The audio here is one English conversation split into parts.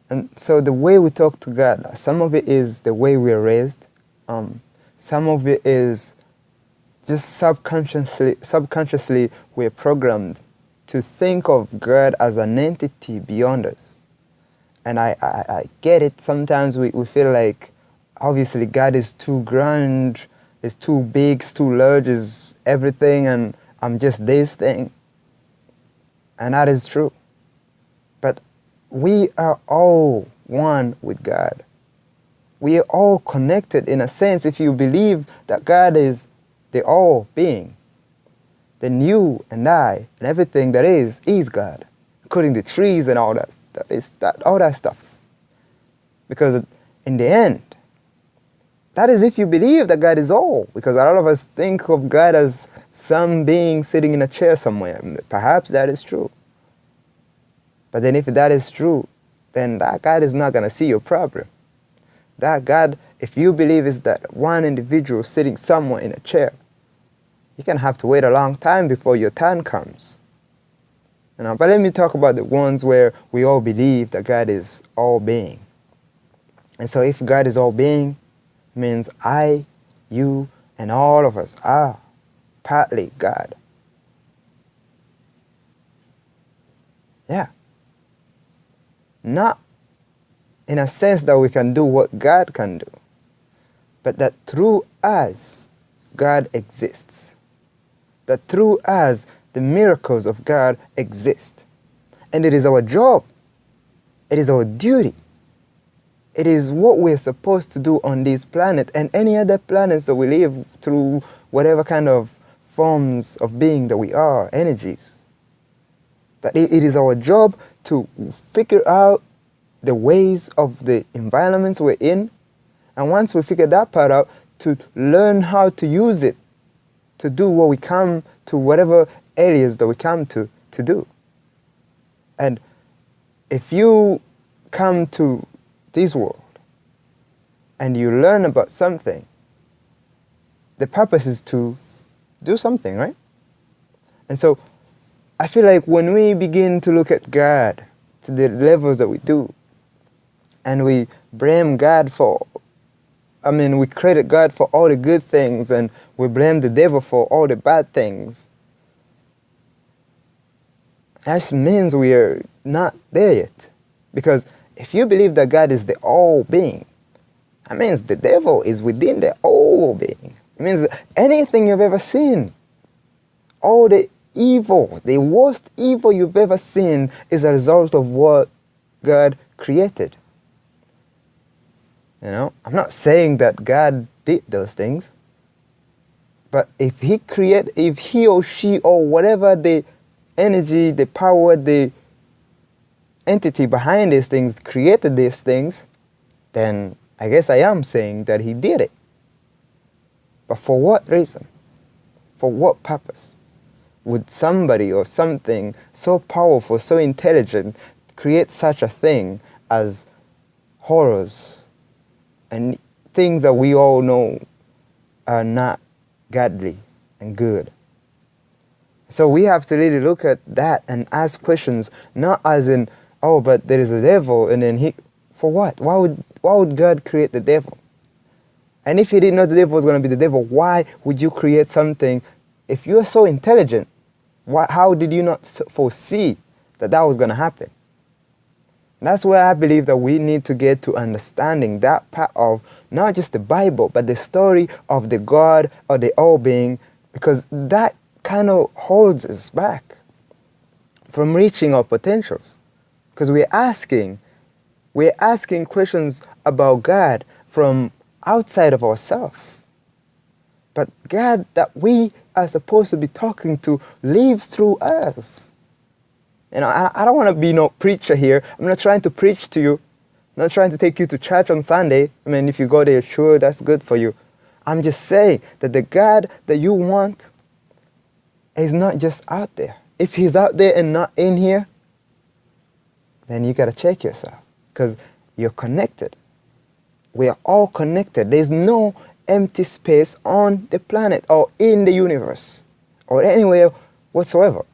And so the way we talk to God, some of it is the way we are raised. Some of it is just subconsciously we're programmed to think of God as an entity beyond us. And I get it. Sometimes we feel like, obviously, God is too grand, is too big, is too large, is everything, and I'm just this thing. And that is true. But we are all one with God. We are all connected in a sense. If you believe that God is the all-being, then you and I and everything that is God, including the trees and all that. All that stuff. Because in the end, that is if you believe that God is all. Because a lot of us think of God as some being sitting in a chair somewhere. Perhaps that is true. But then if that is true, then that God is not going to see your problem. That God, if you believe is that one individual sitting somewhere in a chair, you're going to have to wait a long time before your turn comes. But let me talk about the ones where we all believe that God is all-being. And so if God is all-being, it means I, you, and all of us are partly God. Yeah. Not in a sense that we can do what God can do, but that through us, God exists. That through us, the miracles of God exist. And it is our job. It is our duty. It is what we're supposed to do on this planet and any other planets that we live through, whatever kind of forms of being that we are, energies. That it is our job to figure out the ways of the environments we're in. And once we figure that part out, to learn how to use it to do what we come to, whatever areas that we come to do. And if you come to this world and you learn about something, the purpose is to do something, right? And so I feel like when we begin to look at God to the levels that we do, and we blame God for, we credit God for all the good things, and we blame the devil for all the bad things, that means we are not there yet. Because if you believe that God is the all-being, that means the devil is within the all-being. It means that anything you've ever seen, all the evil, the worst evil you've ever seen is a result of what God created. I'm not saying that God did those things, but if he or she or whatever the energy, the power, the entity behind these things created these things, then I guess I am saying that he did it. But for what reason? For what purpose would somebody or something so powerful, so intelligent, create such a thing as horrors and things that we all know are not godly and good? So we have to really look at that and ask questions, not as in, oh, but there is a devil, and then for what? Why would God create the devil? And if he didn't know the devil was going to be the devil, why would you create something? If you're so intelligent, how did you not foresee that was going to happen? That's where I believe that we need to get to understanding that part of not just the Bible, but the story of the God or the all-being, because that kind of holds us back from reaching our potentials. Because we're asking questions about God from outside of ourselves. But God that we are supposed to be talking to lives through us. I don't want to be no preacher here. I'm not trying to preach to you. I'm not trying to take you to church on Sunday. If you go there, sure, that's good for you. I'm just saying that the God that you want is not just out there. If he's out there and not in here, then you got to check yourself, because you're connected. We are all connected. There's no empty space on the planet or in the universe or anywhere whatsoever.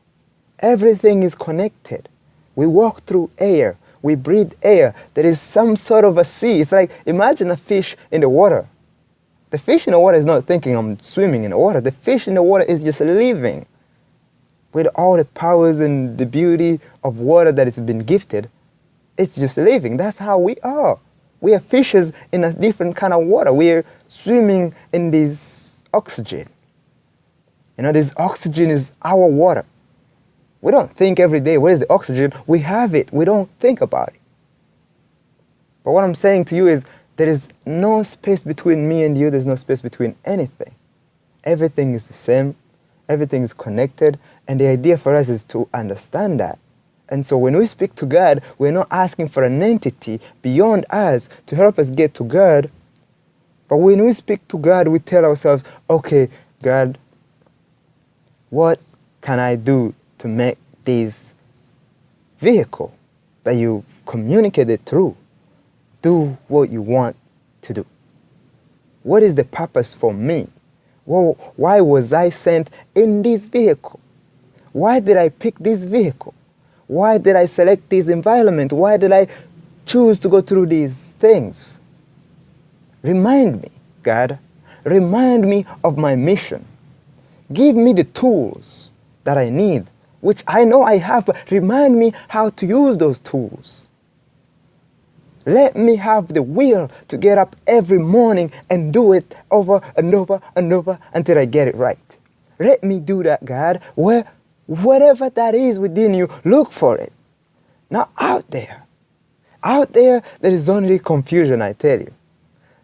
Everything is connected. We walk through air. We breathe air. There is some sort of a sea. It's like, imagine a fish in the water. The fish in the water is not thinking I'm swimming in the water. The fish in the water is just living with all the powers and the beauty of water that it's been gifted. It's just living. That's how we are. We are fishes in a different kind of water. We are swimming in this oxygen. You know, this oxygen is our water. We don't think every day, where is the oxygen? We have it. We don't think about it. But what I'm saying to you is, there is no space between me and you. There's no space between anything. Everything is the same. Everything is connected. And the idea for us is to understand that. And so when we speak to God, we're not asking for an entity beyond us to help us get to God. But when we speak to God, we tell ourselves, okay, God, what can I do to make this vehicle that you've communicated through do what you want to do? What is the purpose for me? Well, why was I sent in this vehicle? Why did I pick this vehicle? Why did I select this environment? Why did I choose to go through these things? Remind me, God. Remind me of my mission. Give me the tools that I need, which I know I have, but remind me how to use those tools. Let me have the will to get up every morning and do it over and over and over until I get it right. Let me do that, God. Whatever that is within you, look for it. Not out there. Out there, there is only confusion, I tell you.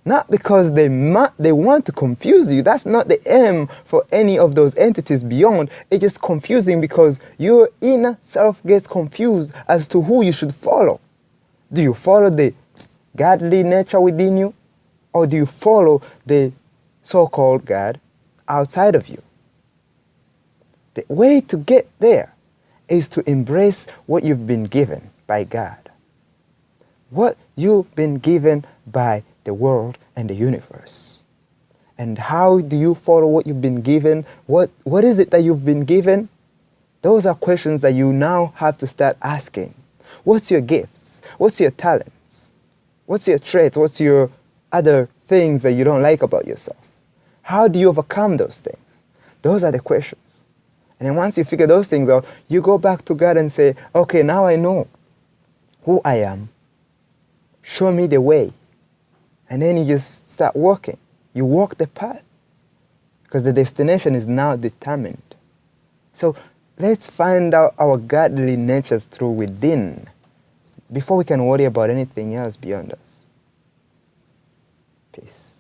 Not because they want to confuse you. That's not the aim for any of those entities beyond. It's just confusing because your inner self gets confused as to who you should follow. Do you follow the godly nature within you? Or do you follow the so-called God outside of you? The way to get there is to embrace what you've been given by God. What you've been given by the world and the universe. And how do you follow what you've been given? What is it that you've been given? Those are questions that you now have to start asking. What's your gifts? What's your talents? What's your traits? What's your other things that you don't like about yourself? How do you overcome those things? Those are the questions. And then once you figure those things out, you go back to God and say, okay, now I know who I am. Show me the way. And then you just start walking. You walk the path. Because the destination is now determined. So let's find out our godly natures through within before we can worry about anything else beyond us. Peace.